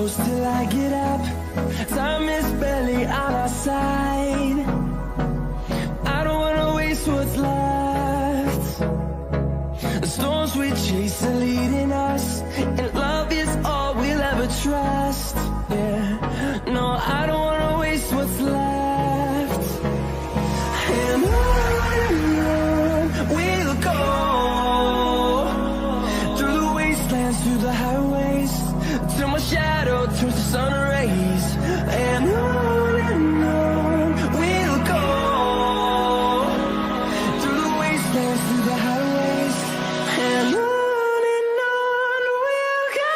close till I get up. Time is barely on our side. I don't wanna waste what's left. The storms we chase are leading us, and love is all we'll ever trust. Yeah, no, I don't wanna waste what's left. And on we'll go, through the wastelands, through the highways, till my shadow turns to sun rays. And on we'll go, through the wastelands, through the highways, and on we'll go.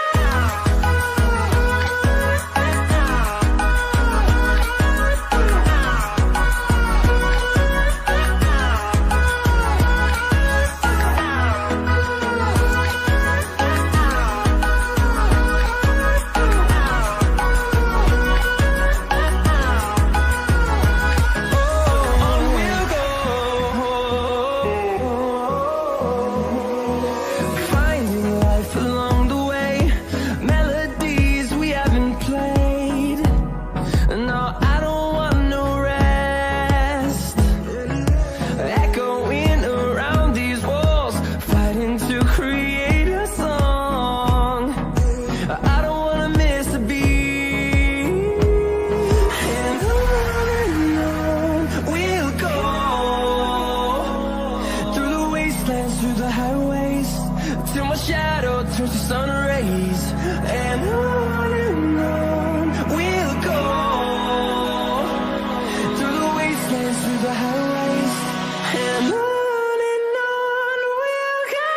Through the highways, till my shadow turns to sun rays. And on we'll go, through the wastelands, through the highways, and on we'll go.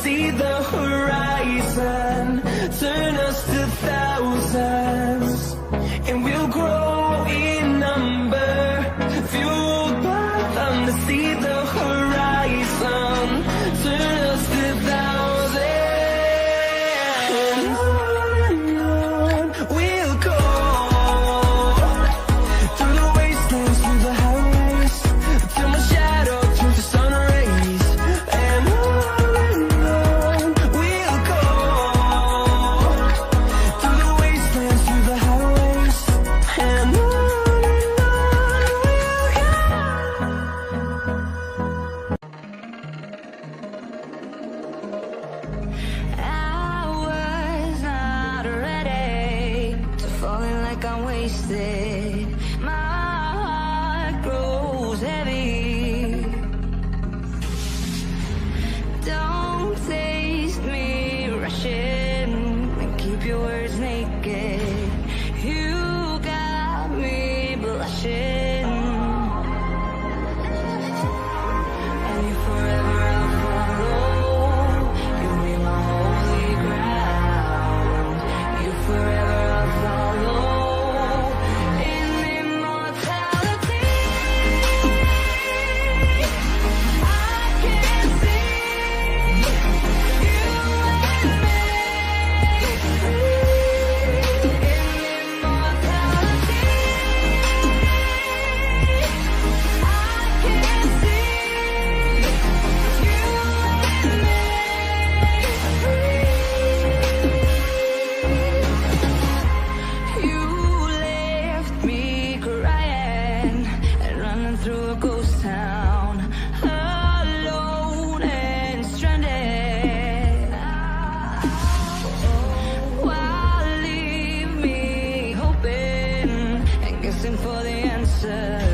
See the horizon, turn us to thousands, and we'll grow in number, fueled by them to see the horizon, turn us to thousands, and on we'll go, through the wastelands, through the highways, till my shadow turns to sun rays. And I'm wasted, my heart grows heavy. Don't taste me rushing, and keep your words naked. You got me blushing, and you forever I'll follow. You'll be my holy ground. You forever I'll follow. Through a ghost town, alone and stranded. Why leave me hoping and guessing for the answer?